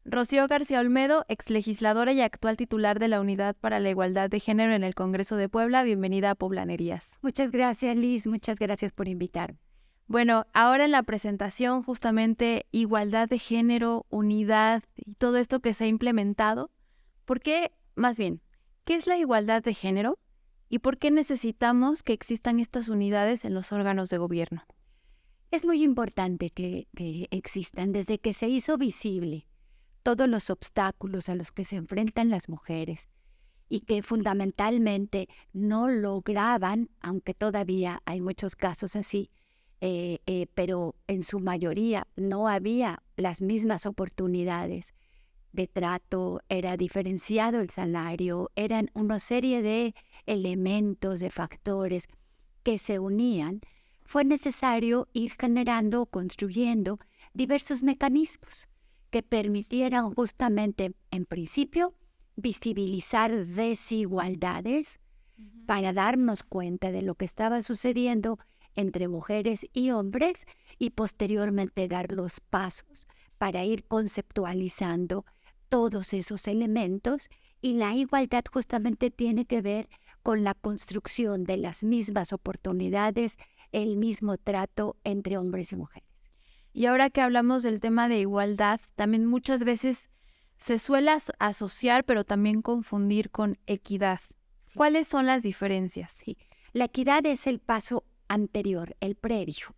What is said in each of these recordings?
Rocío García Olmedo, exlegisladora y actual titular de la Unidad para la Igualdad de Género en el Congreso de Puebla. Bienvenida a Poblanerías. Muchas gracias, Liz. Muchas gracias por invitarme. Bueno, ahora en la presentación justamente igualdad de género, unidad y todo esto que se ha implementado. ¿Por qué, más bien, qué es la igualdad de género y por qué necesitamos que existan estas unidades en los órganos de gobierno? Es muy importante que existan desde que se hizo visible todos los obstáculos a los que se enfrentan las mujeres y que fundamentalmente no lograban, aunque todavía hay muchos casos así, pero en su mayoría no había las mismas oportunidades de trato, era diferenciado el salario, eran una serie de elementos, de factores que se unían. Fue necesario ir generando o construyendo diversos mecanismos que permitieran justamente, en principio, visibilizar desigualdades para darnos cuenta de lo que estaba sucediendo entre mujeres y hombres y posteriormente dar los pasos para ir conceptualizando todos esos elementos. Y la igualdad justamente tiene que ver con la construcción de las mismas oportunidades, el mismo trato entre hombres y mujeres. Y ahora que hablamos del tema de igualdad, también muchas veces se suele asociar, pero también confundir con equidad. Sí. ¿Cuáles son las diferencias? Sí. La equidad es el paso anterior, el previo.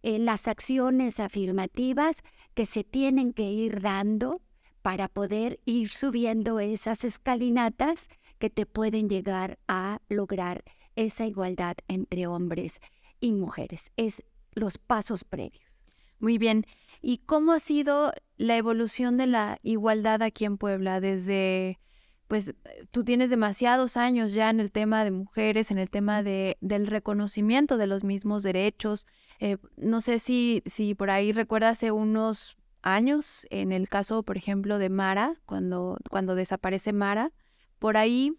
Las acciones afirmativas que se tienen que ir dando para poder ir subiendo esas escalinatas que te pueden llegar a lograr esa igualdad entre hombres y mujeres. Es los pasos previos. Muy bien. ¿Y cómo ha sido la evolución de la igualdad aquí en Puebla? Desde, pues, tú tienes demasiados años ya en el tema de mujeres, en el tema del reconocimiento de los mismos derechos. No sé si por ahí recuerdas hace unos años, en el caso, por ejemplo, de Mara, cuando desaparece Mara, por ahí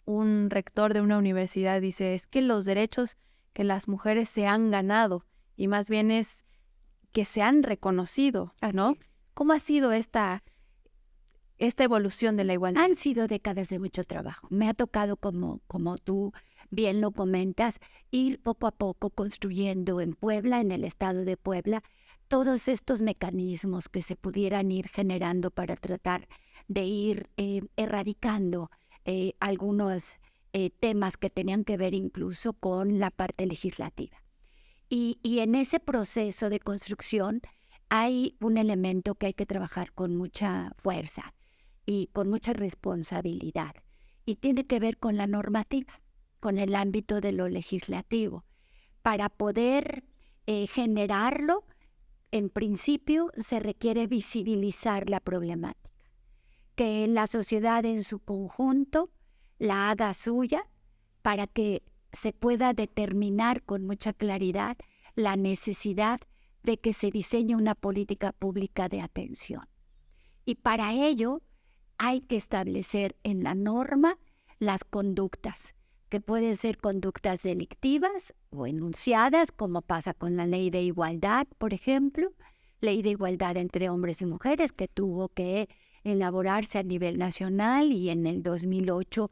un rector de una universidad dice, es que los derechos que las mujeres se han ganado y más bien es que se han reconocido, ¿no? Así es. ¿Cómo ha sido esta evolución de la igualdad? Han sido décadas de mucho trabajo. Me ha tocado, como tú bien lo comentas, ir poco a poco construyendo en Puebla, en el estado de Puebla, todos estos mecanismos que se pudieran ir generando para tratar de ir erradicando algunos temas que tenían que ver incluso con la parte legislativa. Y en ese proceso de construcción hay un elemento que hay que trabajar con mucha fuerza y con mucha responsabilidad. Y tiene que ver con la normativa, con el ámbito de lo legislativo. Para poder generarlo, en principio se requiere visibilizar la problemática, que la sociedad en su conjunto la haga suya para que se pueda determinar con mucha claridad la necesidad de que se diseñe una política pública de atención. Y para ello hay que establecer en la norma las conductas, que pueden ser conductas delictivas o enunciadas, como pasa con la Ley de Igualdad, por ejemplo, Ley de Igualdad entre hombres y mujeres, que tuvo que elaborarse a nivel nacional y en el 2008,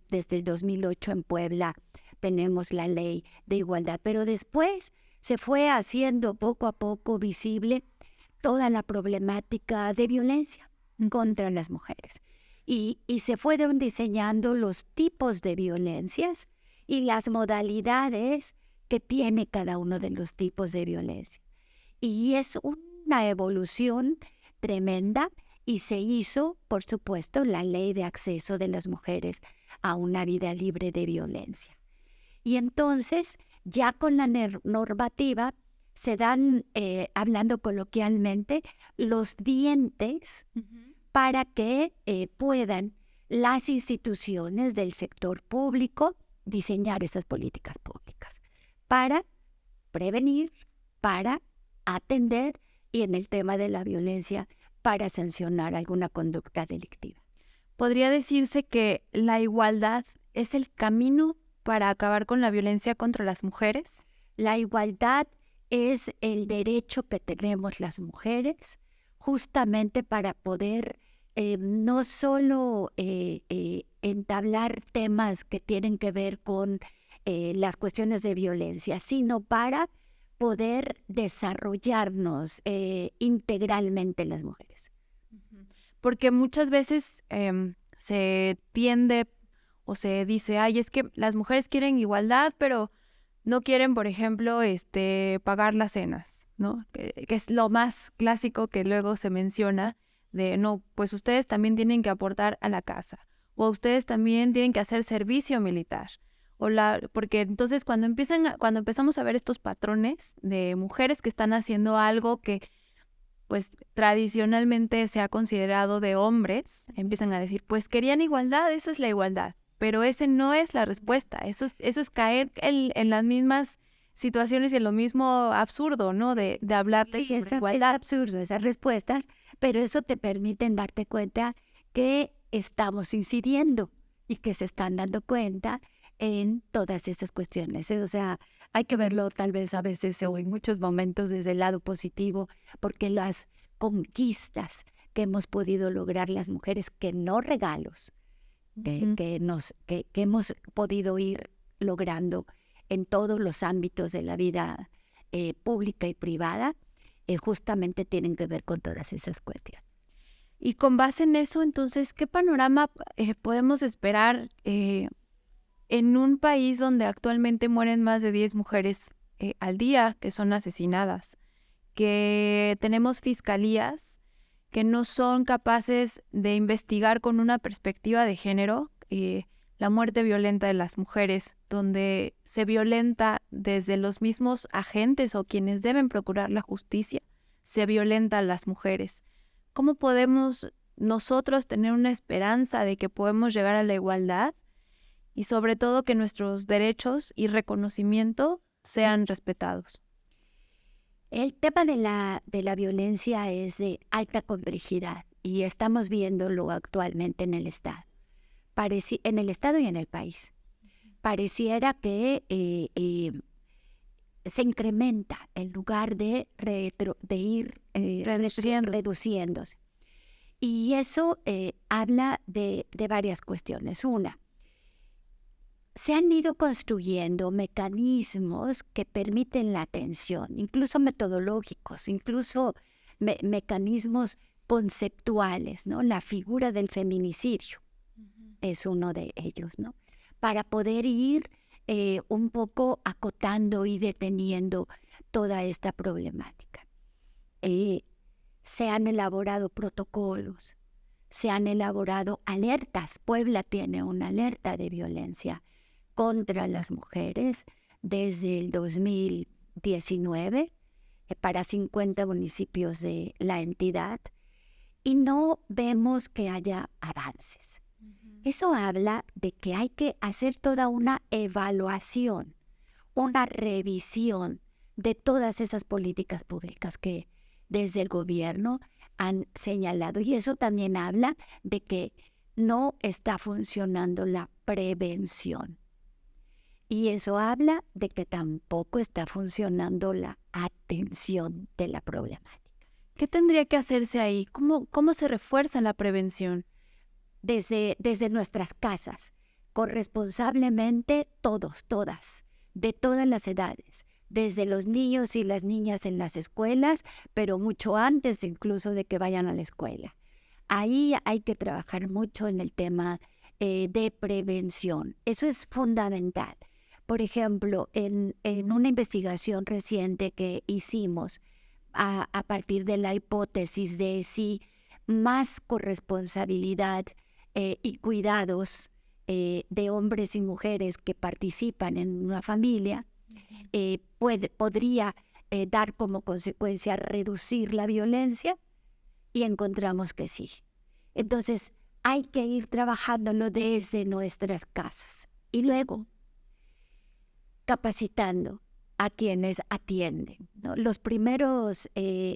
desde el 2008 en Puebla tenemos la Ley de Igualdad, pero después se fue haciendo poco a poco visible toda la problemática de violencia contra las mujeres. Y se fueron diseñando los tipos de violencias y las modalidades que tiene cada uno de los tipos de violencia. Y es una evolución tremenda y se hizo, por supuesto, la ley de acceso de las mujeres a una vida libre de violencia. Y entonces, ya con la normativa, se dan, hablando coloquialmente, los dientes para que puedan las instituciones del sector público diseñar esas políticas públicas para prevenir, para atender y en el tema de la violencia para sancionar alguna conducta delictiva. ¿Podría decirse que la igualdad es el camino para acabar con la violencia contra las mujeres? La igualdad es el derecho que tenemos las mujeres justamente para poder no solo entablar temas que tienen que ver con las cuestiones de violencia, sino para poder desarrollarnos integralmente las mujeres. Porque muchas veces se tiende o se dice, ay, es que las mujeres quieren igualdad, pero no quieren, por ejemplo, pagar las cenas, ¿no? Que es lo más clásico que luego se menciona de, no, pues ustedes también tienen que aportar a la casa, o ustedes también tienen que hacer servicio militar. Porque entonces cuando empezamos a ver estos patrones de mujeres que están haciendo algo que pues tradicionalmente se ha considerado de hombres, empiezan a decir, pues querían igualdad, esa es la igualdad, pero ese no es la respuesta, eso es caer en las mismas situaciones y en lo mismo absurdo, ¿no? De hablarles sobre igualdad. Es absurdo esa respuesta, pero eso te permite darte cuenta que estamos incidiendo y que se están dando cuenta en todas esas cuestiones. O sea, hay que verlo tal vez a veces o en muchos momentos desde el lado positivo, porque las conquistas que hemos podido lograr las mujeres, que no regalos, que hemos podido ir logrando en todos los ámbitos de la vida pública y privada, justamente tienen que ver con todas esas cuestiones. Y con base en eso, entonces, ¿qué panorama podemos esperar en un país donde actualmente mueren más de 10 mujeres al día que son asesinadas? Que tenemos fiscalías que no son capaces de investigar con una perspectiva de género la muerte violenta de las mujeres, donde se violenta desde los mismos agentes o quienes deben procurar la justicia, se violenta a las mujeres. ¿Cómo podemos nosotros tener una esperanza de que podemos llegar a la igualdad y sobre todo que nuestros derechos y reconocimiento sean respetados? El tema de la violencia es de alta complejidad y estamos viéndolo actualmente en el Estado. En el Estado y en el país. Pareciera que se incrementa en lugar de ir reduciéndose. Y eso habla de varias cuestiones. Una, se han ido construyendo mecanismos que permiten la atención, incluso metodológicos, incluso mecanismos conceptuales, ¿no? La figura del feminicidio es uno de ellos, ¿no? Para poder ir un poco acotando y deteniendo toda esta problemática. Se han elaborado protocolos, se han elaborado alertas. Puebla tiene una alerta de violencia contra las mujeres desde el 2019 para 50 municipios de la entidad y no vemos que haya avances. Eso habla de que hay que hacer toda una evaluación, una revisión de todas esas políticas públicas que desde el gobierno han señalado. Y eso también habla de que no está funcionando la prevención. Y eso habla de que tampoco está funcionando la atención de la problemática. ¿Qué tendría que hacerse ahí? ¿Cómo se refuerza la prevención? Desde nuestras casas, corresponsablemente todas, de todas las edades, desde los niños y las niñas en las escuelas, pero mucho antes incluso de que vayan a la escuela. Ahí hay que trabajar mucho en el tema de prevención. Eso es fundamental. Por ejemplo, en una investigación reciente que hicimos a partir de la hipótesis de si más corresponsabilidad y cuidados de hombres y mujeres que participan en una familia podría dar como consecuencia reducir la violencia, y encontramos que sí. Entonces hay que ir trabajándolo desde nuestras casas y luego capacitando a quienes atienden, ¿no? Los primeros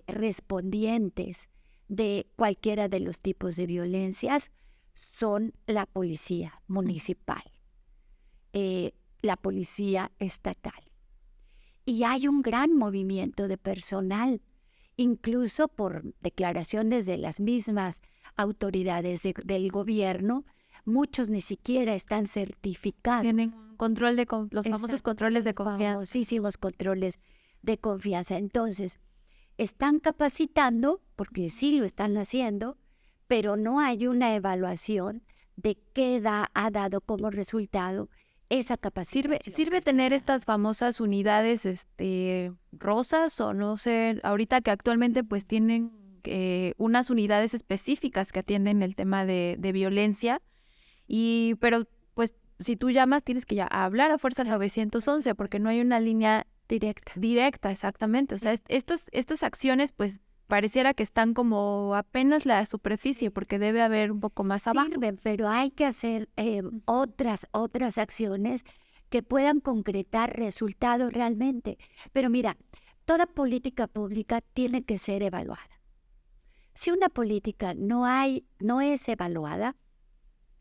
respondientes de cualquiera de los tipos de violencias son la policía municipal, la policía estatal. Y hay un gran movimiento de personal incluso por declaraciones de las mismas autoridades del gobierno, muchos ni siquiera están certificados. Tienen un control los famosos controles de confianza. Famosísimos controles de confianza. Entonces, están capacitando, porque sí lo están haciendo, pero no hay una evaluación de qué ha dado como resultado esa capacitación. ¿Sirve tener estas famosas unidades rosas o no sé, ahorita que actualmente pues tienen unas unidades específicas que atienden el tema de violencia, pero pues si tú llamas tienes que ya hablar a fuerza al 911 porque no hay una línea directa, exactamente. O sea, estas acciones pues pareciera que están como apenas la superficie porque debe haber un poco más abajo. Sirven, pero hay que hacer otras acciones que puedan concretar resultados realmente. Pero mira, toda política pública tiene que ser evaluada. Si una política no es evaluada,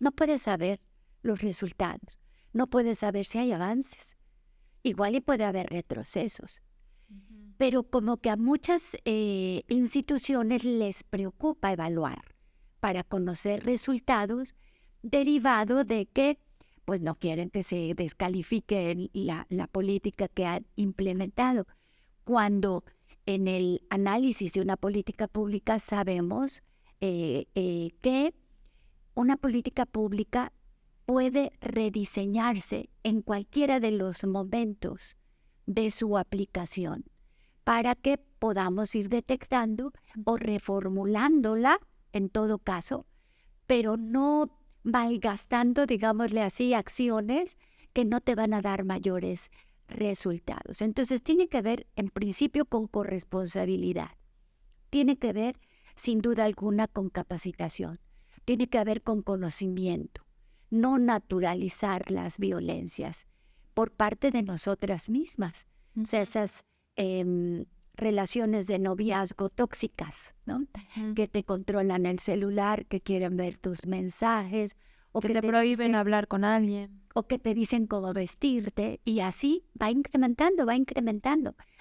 no puedes saber los resultados, no puedes saber si hay avances. Igual y puede haber retrocesos. Pero como que a muchas instituciones les preocupa evaluar para conocer resultados derivado de que pues no quieren que se descalifique la política que han implementado. Cuando en el análisis de una política pública sabemos que una política pública puede rediseñarse en cualquiera de los momentos de su aplicación para que podamos ir detectando o reformulándola en todo caso, pero no malgastando, digámosle así, acciones que no te van a dar mayores resultados. Entonces tiene que ver en principio con corresponsabilidad, tiene que ver sin duda alguna con capacitación, tiene que ver con conocimiento, no naturalizar las violencias por parte de nosotras mismas. O sea, esas relaciones de noviazgo tóxicas, ¿no? Que te controlan el celular, que quieren ver tus mensajes, o que te prohíben hablar con alguien, o que te dicen cómo vestirte, y así va incrementando.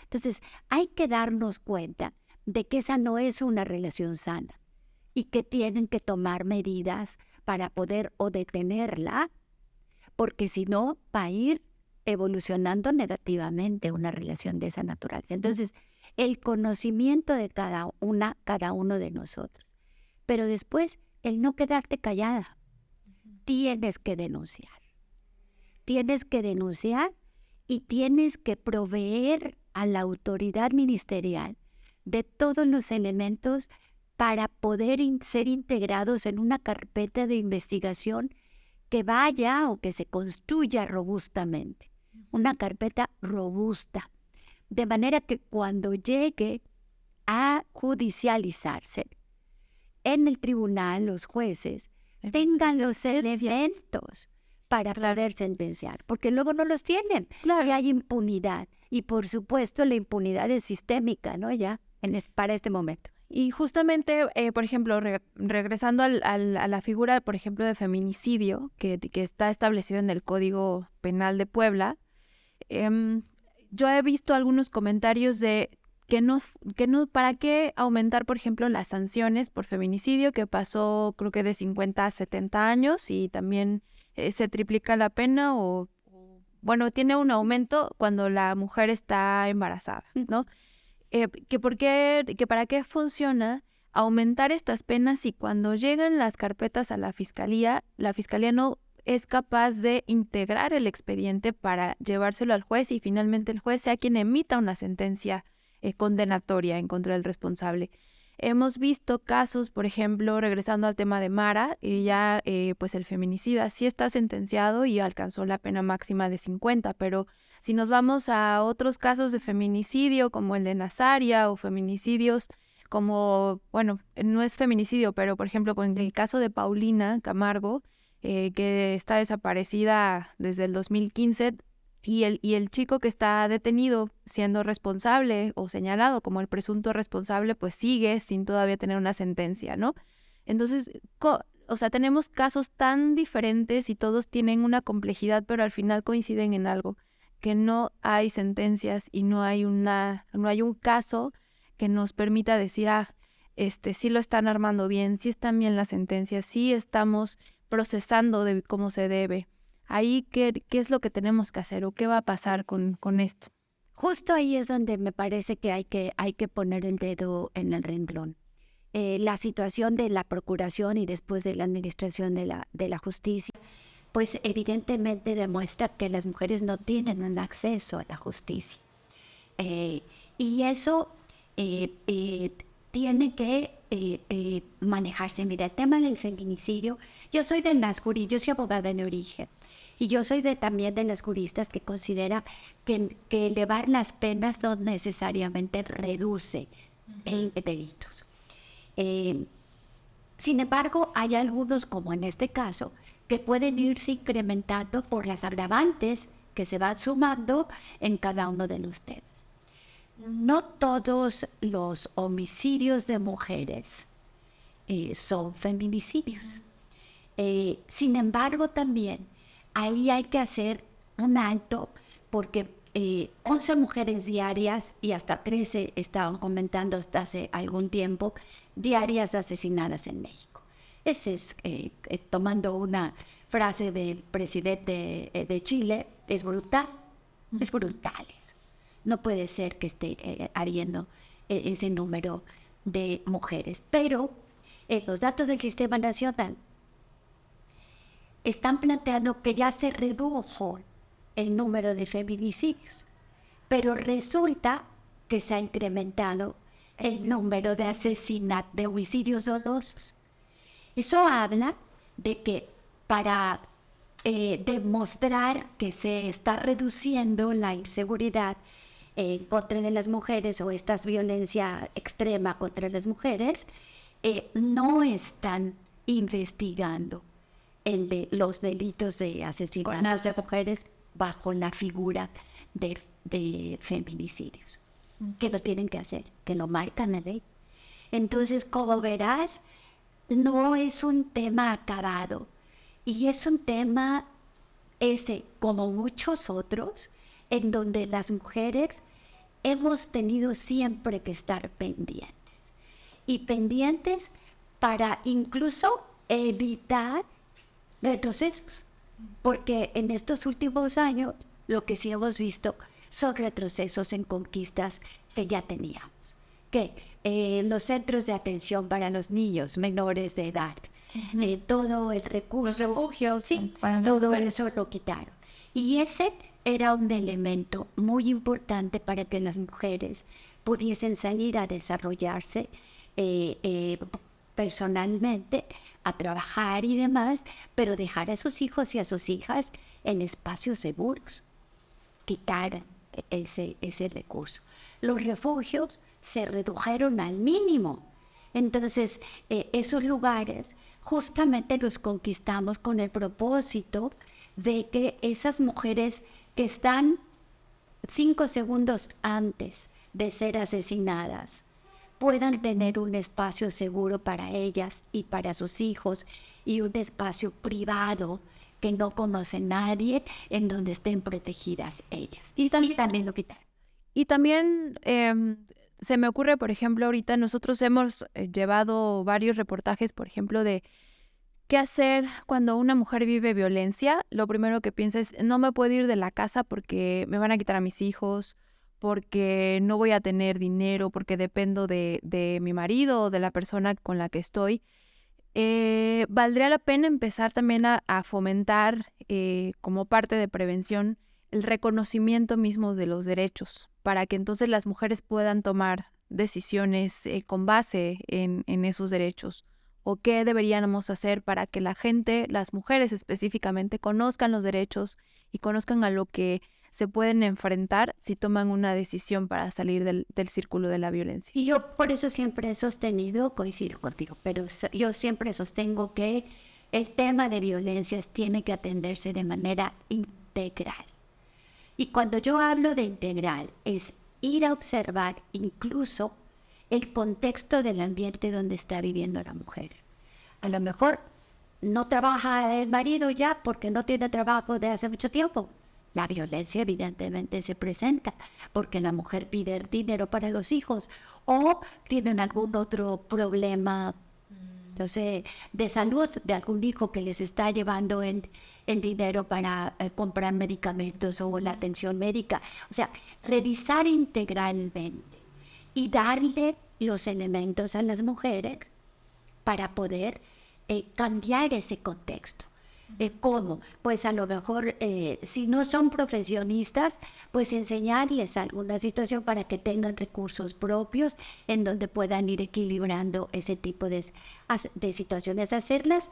Entonces, hay que darnos cuenta de que esa no es una relación sana y que tienen que tomar medidas para poder o detenerla, porque si no, va a ir evolucionando negativamente una relación de esa naturaleza. Entonces, el conocimiento de cada uno de nosotros. Pero después, el no quedarte callada. Tienes que denunciar. Tienes que denunciar y tienes que proveer a la autoridad ministerial de todos los elementos para poder ser integrados en una carpeta de investigación que vaya o que se construya robustamente. Una carpeta robusta, de manera que cuando llegue a judicializarse en el tribunal, los jueces tengan los elementos para poder sentenciar, porque luego no los tienen y hay impunidad. Y por supuesto la impunidad es sistémica, ¿no? Ya para este momento. Y justamente, por ejemplo, regresando a la figura, por ejemplo, de feminicidio, que está establecido en el Código Penal de Puebla, yo he visto algunos comentarios de que no, ¿para qué aumentar, por ejemplo, las sanciones por feminicidio, que pasó creo que de 50 a 70 años y también se triplica la pena bueno, tiene un aumento cuando la mujer está embarazada, ¿no? Que para qué funciona aumentar estas penas si cuando llegan las carpetas a la fiscalía no es capaz de integrar el expediente para llevárselo al juez y finalmente el juez sea quien emita una sentencia condenatoria en contra del responsable. Hemos visto casos, por ejemplo, regresando al tema de Mara, ella, pues el feminicida sí está sentenciado y alcanzó la pena máxima de 50, pero si nos vamos a otros casos de feminicidio como el de Nazaria o feminicidios como, bueno, no es feminicidio, pero por ejemplo con el caso de Paulina Camargo, que está desaparecida desde el 2015, y el chico que está detenido siendo responsable o señalado como el presunto responsable, pues sigue sin todavía tener una sentencia, ¿no? Entonces, tenemos casos tan diferentes y todos tienen una complejidad, pero al final coinciden en algo, que no hay sentencias y no hay un caso que nos permita decir, sí lo están armando bien, sí están bien las sentencias, sí estamos procesando de cómo se debe. Ahí, ¿qué es lo que tenemos que hacer o qué va a pasar con esto? Justo ahí es donde me parece que hay que poner el dedo en el renglón. La situación de la procuración y después de la administración de la justicia, pues evidentemente demuestra que las mujeres no tienen un acceso a la justicia. Y eso tiene que manejarse. Mira, el tema del feminicidio, yo soy abogada de origen, y yo soy también de las juristas que considera que elevar las penas no necesariamente reduce el delitos. Sin embargo, hay algunos, como en este caso, que pueden irse incrementando por las agravantes que se van sumando en cada uno de los temas. No todos los homicidios de mujeres son feminicidios. Sin embargo, también ahí hay que hacer un alto porque 11 mujeres diarias y hasta 13 estaban comentando hasta hace algún tiempo, diarias asesinadas en México. Ese es, tomando una frase del presidente de Chile, es brutal, es brutal eso. No puede ser que esté habiendo ese número de mujeres. Pero los datos del Sistema Nacional están planteando que ya se redujo el número de feminicidios, pero resulta que se ha incrementado el número de asesinatos, de homicidios dolosos. Eso habla de que para demostrar que se está reduciendo la inseguridad contra las mujeres o esta violencia extrema contra las mujeres, no están investigando los delitos de asesinatos de mujeres bajo la figura de feminicidios, que lo tienen que hacer, que lo marcan la ley. Entonces, como verás, no es un tema acabado, y es un tema ese, como muchos otros, en donde las mujeres hemos tenido siempre que estar pendientes, y pendientes para incluso evitar retrocesos, porque en estos últimos años lo que sí hemos visto son retrocesos en conquistas que ya teníamos, que los centros de atención para los niños menores de edad, todo el recurso, los refugios, sí, todo eso lo quitaron, y ese era un elemento muy importante para que las mujeres pudiesen salir a desarrollarse personalmente, a trabajar y demás, pero dejar a sus hijos y a sus hijas en espacios seguros. Quitar ese recurso. Los refugios se redujeron al mínimo. Entonces, esos lugares justamente los conquistamos con el propósito de que esas mujeres que están 5 segundos antes de ser asesinadas puedan tener un espacio seguro para ellas y para sus hijos, y un espacio privado que no conoce nadie, en donde estén protegidas ellas. Y también lo quitar. Y también se me ocurre, por ejemplo, ahorita nosotros hemos llevado varios reportajes, por ejemplo, de qué hacer cuando una mujer vive violencia. Lo primero que piensa es, no me puedo ir de la casa porque me van a quitar a mis hijos, porque no voy a tener dinero, porque dependo de mi marido o de la persona con la que estoy. Valdría la pena empezar también a fomentar, como parte de prevención, el reconocimiento mismo de los derechos, para que entonces las mujeres puedan tomar decisiones con base en esos derechos. O qué deberíamos hacer para que la gente, las mujeres específicamente, conozcan los derechos y conozcan a lo que se pueden enfrentar si toman una decisión para salir del círculo de la violencia. Y yo por eso siempre he sostenido, coincido contigo, pero yo siempre sostengo que el tema de violencias tiene que atenderse de manera integral. Y cuando yo hablo de integral, es ir a observar incluso el contexto del ambiente donde está viviendo la mujer. A lo mejor no trabaja el marido ya porque no tiene trabajo de hace mucho tiempo. la violencia evidentemente se presenta porque la mujer pide dinero para los hijos o tienen algún otro problema, entonces, de salud de algún hijo que les está llevando el dinero para comprar medicamentos o la atención médica. O sea, revisar integralmente y darle los elementos a las mujeres para poder cambiar ese contexto. ¿Cómo? Pues a lo mejor, si no son profesionistas, pues enseñarles alguna situación para que tengan recursos propios en donde puedan ir equilibrando ese tipo de situaciones, hacerlas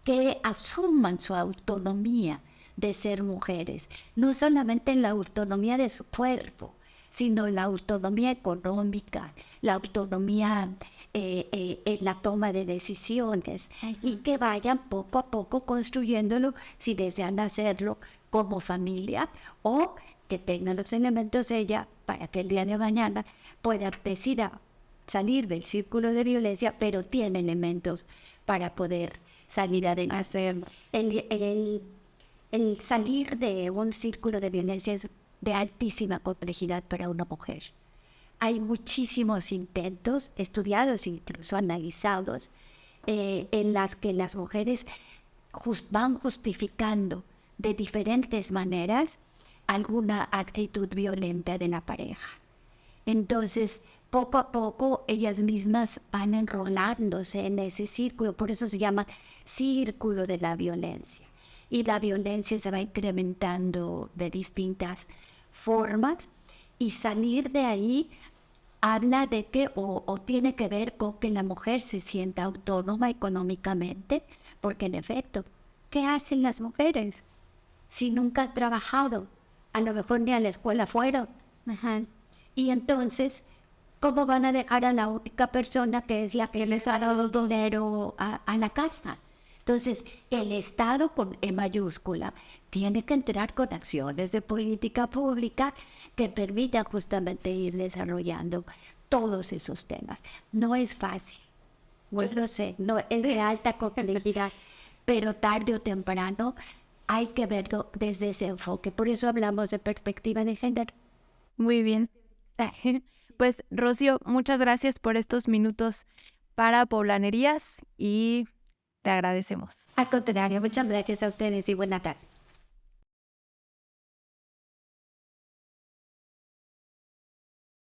que asuman su autonomía de ser mujeres, no solamente la autonomía de su cuerpo, sino la autonomía económica, la autonomía en la toma de decisiones y que vayan poco a poco construyéndolo si desean hacerlo como familia o que tengan los elementos ella para que el día de mañana pueda decidir salir del círculo de violencia, pero tiene elementos para poder salir adelante. El salir de un círculo de violencia es de altísima complejidad para una mujer. Hay muchísimos intentos, estudiados, incluso analizados, en las que las mujeres van justificando de diferentes maneras alguna actitud violenta de la pareja. Entonces, poco a poco, ellas mismas van enrolándose en ese círculo, por eso se llama círculo de la violencia. Y la violencia se va incrementando de distintas formas y salir de ahí habla de que o tiene que ver con que la mujer se sienta autónoma económicamente, porque en efecto, ¿qué hacen las mujeres si nunca han trabajado? A lo mejor ni a la escuela fueron. Y entonces, ¿cómo van a dejar a la única persona que es la que les ha dado dinero a la casa? Entonces, el Estado con E mayúscula tiene que entrar con acciones de política pública que permitan justamente ir desarrollando todos esos temas. No es fácil, yo lo sé, no es de alta complejidad, pero tarde o temprano hay que verlo desde ese enfoque. Por eso hablamos de perspectiva de género. Muy bien. Pues, Rocío, muchas gracias por estos minutos para Poblanerías y te agradecemos. Al contrario, muchas gracias a ustedes y buena tarde.